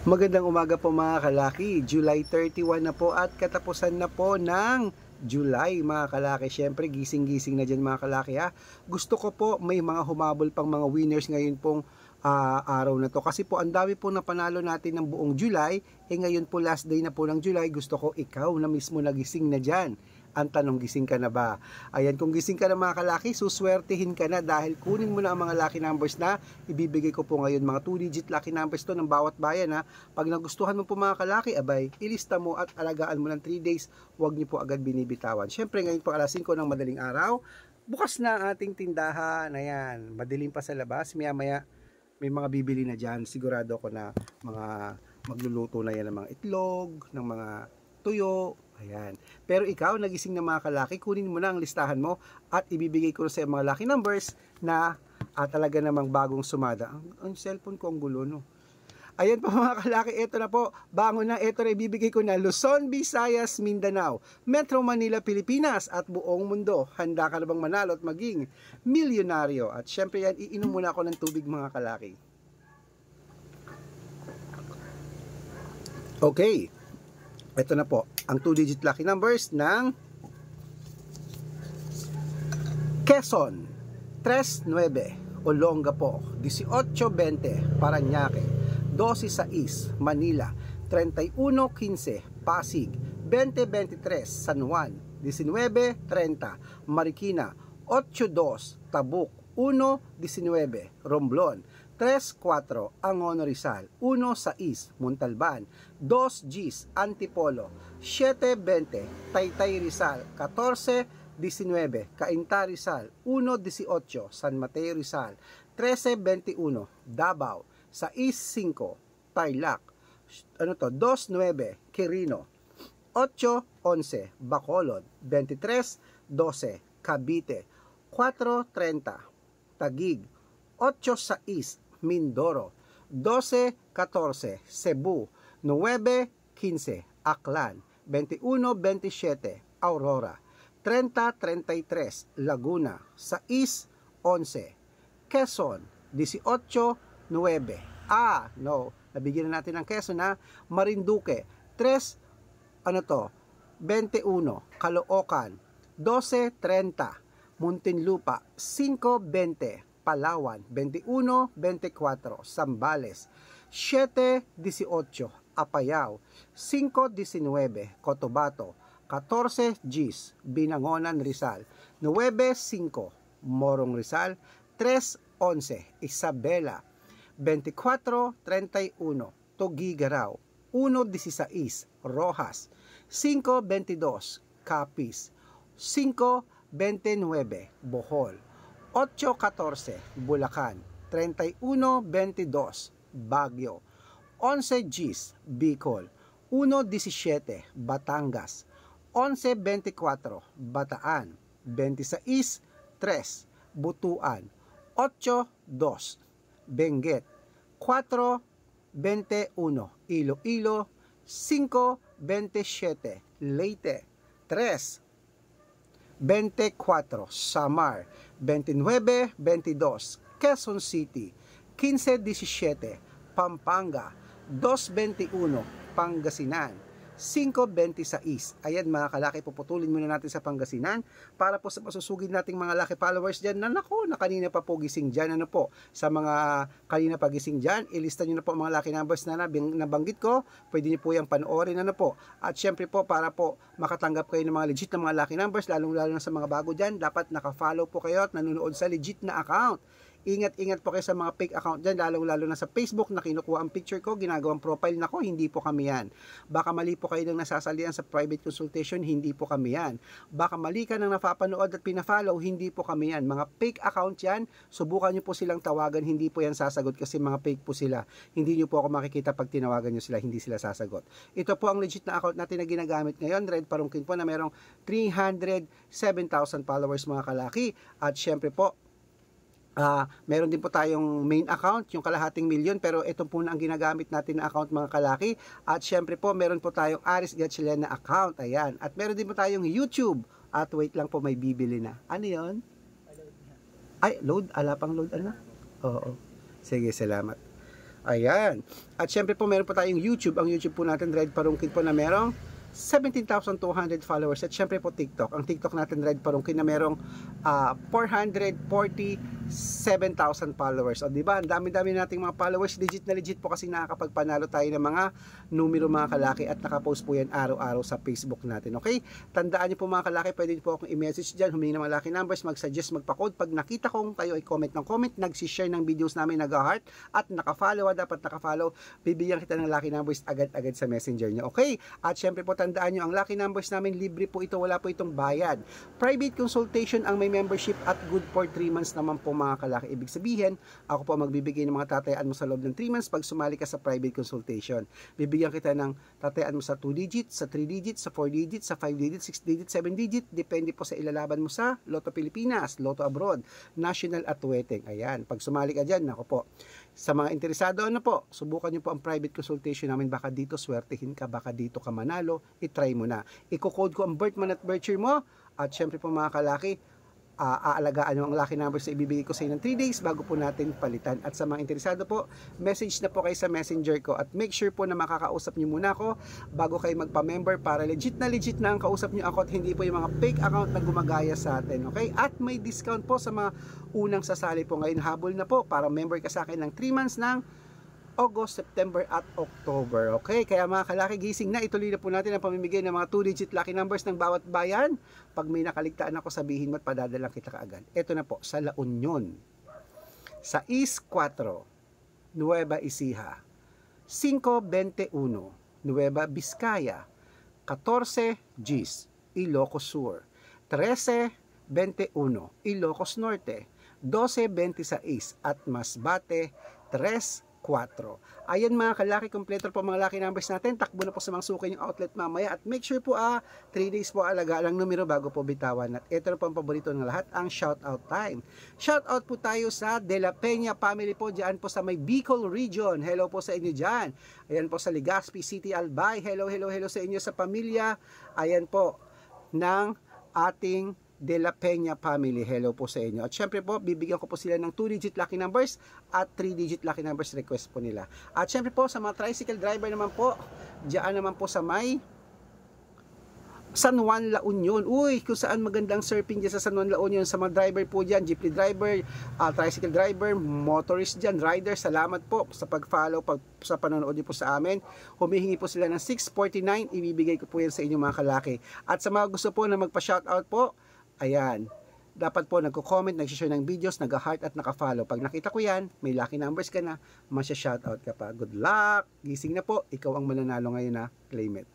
Magandang umaga po mga kalaki. July 31 na po at katapusan na po ng July mga kalaki. Siyempre gising-gising na dyan mga kalaki ha. Gusto ko po may mga humabol pang mga winners ngayon pong araw na to. Kasi po ang dami po napanalo natin ng buong July. Ngayon po last day na po ng July. Gusto ko ikaw na mismo nagising na dyan. Ang tanong, gising ka na ba? Ayan, kung gising ka na mga kalaki, suswertihin ka na dahil kunin mo na ang mga lucky numbers na ibibigay ko po ngayon. Mga 2-digit lucky numbers to ng bawat bayan ha. Pag nagustuhan mo po mga kalaki, abay, ilista mo at alagaan mo ng 3 days. Huwag niyo po agad binibitawan. Siyempre ngayon po alas 5 ng madaling araw, bukas na ang ating tindahan. Ayan, madilim pa sa labas. Maya-maya may mga bibili na dyan. Sigurado ko na mga magluluto na yan ng mga itlog, ng mga tuyo. Ayan. Pero ikaw, nagising na mga kalaki, kunin mo na ang listahan mo at ibibigay ko sa mga lucky numbers na talaga namang bagong sumada. Ang cellphone ko ang gulo, no? Ayan po mga kalaki, ito na po. Bangon na, ito na ibibigay ko na Luzon, Visayas, Mindanao, Metro Manila, Pilipinas at buong mundo. Handa ka na bang manalo at maging milyonaryo? At syempre yan, iinom muna ako ng tubig mga kalaki. Okay. Ito na po, ang 2-digit lucky numbers ng Quezon, 39, Olongapo, 18-20, Parañaque, 12-6, Manila, 31-15, Pasig, 20-23, San Juan, 19-30, Marikina, 8-2, Tabuk, 1-19, Romblon, 3-4, Angono Rizal, 1-6, Montalban, 2-Gs, Antipolo, 7-20, Taytay Rizal, 14-19, Cainta Rizal, 1-18, San Mateo Rizal, 13-21, Davao, 6-5, Tarlac, 2-9, Quirino, 8-11, Bacolod, 23-12, Cavite, 4-30, Taguig, 8-6, Mindoro, 12-14, Cebu, 9-15, Aklan, 21-27, Aurora, 30-33, Laguna, 6-11, Quezon, 18-9, nabigyan na natin ng Quezon ha, Marinduque, 21, Caloocan, 12-30, Muntinlupa, 5-20, Palawan, 21-24, Zambales, 7-18, Apayao, 5-19, Cotabato, 14-Gs, Binangonan, Rizal, 9-5, Morong Rizal, 3-11, Isabela, 24-31, Tuguegarao, 1-16, Rojas, 5-22, Capiz, 5-29, Bohol, 8-14, Bulacan, 31-22, Baguio, 11-Gs, Bicol, 1-17, Batangas, 11-24, Bataan, 26-3, Butuan, 8-2, Benguet, 4-21, Iloilo, 5-27, Leyte, 3-24, Samar, 29-22, Quezon City, 15-17, Pampanga, 2-21, Pangasinan, 5-26. Ayan mga kalaki, puputulin muna natin sa Pangasinan para po sa masusugid nating mga laki followers dyan na naku, na kanina pa po gising dyan. Ano po, sa mga kanina pa gising dyan, ilista nyo na po mga laki numbers na nabanggit ko. Pwede nyo po yung panoorin. Ano po, at syempre po para po makatanggap kayo ng mga legit na mga laki numbers, lalong lalo na sa mga bago dyan, dapat nakafollow po kayo at nanonood sa legit na account. Ingat-ingat po kayo sa mga fake account dyan, lalong-lalo na sa Facebook na kinukuha ang picture ko, ginagawang profile na ko, hindi po kami yan. Baka mali po kayo nang nasasalian sa private consultation, hindi po kami yan. Baka mali ka nang napapanood at pinafollow, hindi po kami yan. Mga fake account yan, subukan nyo po silang tawagan, hindi po yan sasagot kasi mga fake po sila. Hindi nyo po ako makikita pag tinawagan nyo sila, hindi sila sasagot. Ito po ang legit na account natin na ginagamit ngayon, Red Parungkin po na merong 307,000 followers mga kalaki. At syempre po, meron din po tayong main account, yung kalahating milyon, pero ito po na ang ginagamit natin na account mga kalaki. At syempre po, meron po tayong Aris Gatchalian na account, ayan. At meron din po tayong YouTube. At wait lang po, may bibili na. Ano yun? Ay, load? Ala pang load, ano? Oo. Sige, salamat. Ayan. At syempre po meron po tayong YouTube. Ang YouTube po natin, Red Parungkit po, na merong 17,200 followers. At syempre po TikTok. Ang TikTok natin, Red Parungkit, na merong 447,000 followers. O diba, ang dami-dami nating mga followers. Legit na legit po kasi nakakapagpanalo tayo ng mga numero, mga kalaki, at nakapost po yan araw-araw sa Facebook natin. Okay? Tandaan niyo po, mga kalaki, pwede niyo po akong i-message dyan, humingi ng mga lucky numbers, mag-suggest, magpa-code. Pag nakita kong kayo ay comment ng comment, nag-share ng videos namin, nag-heart, at naka-follow, dapat naka-follow, bibigyan kita ng lucky numbers agad-agad sa messenger niyo. Okay? At syempre po, tandaan nyo, ang lucky numbers namin, libre po ito, wala po itong bayad. Private consultation ang may membership at good for 3 months naman po, mga kalaki. Ibig sabihin, ako po magbibigay ng mga tatayaan mo sa loob ng 3 months pag sumali ka sa private consultation. Bibigyan kita ng tatayaan mo sa 2 digits, sa 3 digits, sa 4 digits, sa 5 digits, 6 digits, 7 digits, depende po sa ilalaban mo sa Lotto Pilipinas, Lotto Abroad, National at Weteng. Ayan, pag sumali ka dyan, ako po. Sa mga interesado, ano po, subukan nyo po ang private consultation namin, baka dito swertihin ka, baka dito ka manalo, itry mo na. Iko-code ko ang birth month at birth year mo, at syempre po, mga kalaki, aalagaan nyo ang lucky numbers na ibibigay ko sa inyo ng 3 days bago po natin palitan. At sa mga interesado po, message na po kayo sa messenger ko, at make sure po na makakausap nyo muna ako bago kayo magpa-member para legit na ang kausap nyo ako, at hindi po yung mga fake account na gumagaya sa atin. Okay? At may discount po sa mga unang sasali po ngayon. Habol na po para member ka sa akin ng 3 months ng August, September at October. Okay? Kaya mga kalaki, gising na. Ituloy na po natin ang pamimigay ng mga 2-digit lucky numbers ng bawat bayan. Pag may nakaligtaan ako, sabihin mo at padadalang kita kaagad. Ito na po, sa La Union, sa East 4, Nueva Ecija, 521, Nueva Vizcaya, 14 Gis, Ilocos Sur, 1321, Ilocos Norte, 1226 at Masbate, 34. Ayan mga kalaki, kompleto po mga lucky numbers natin. Takbo na po sa mga suki yung outlet mamaya, at make sure po 3 days po alaga lang numero bago po bitawan. At ito na po ang paborito ng lahat, ang shoutout time. Shoutout po tayo sa De La Peña family po, dyan po sa may Bicol region. Hello po sa inyo dyan. Ayan po sa Legazpi City, Albay. Hello sa inyo sa pamilya. Ayan po ng ating De La Peña family. Hello po sa inyo. At syempre po, bibigyan ko po sila ng 2-digit lucky numbers at 3-digit lucky numbers request po nila. At syempre po, sa mga tricycle driver naman po, diyan naman po sa may San Juan, La Union. Uy, kung saan magandang surfing dyan sa San Juan, La Union. Sa mga driver po dyan, jeepney driver, tricycle driver, motorist dyan, rider, salamat po sa pag-follow, sa panonood niyo po sa amin. Humihingi po sila ng 649, ibibigay ko po yan sa inyo mga kalaki. At sa mga gusto po na magpa-shoutout po, ayan, dapat po nagko-comment, nag-share ng videos, nag-heart at naka-follow. Pag nakita ko yan, may lucky numbers ka na, masya-shoutout ka pa. Good luck! Gising na po, ikaw ang mananalo ngayon na. Claim it.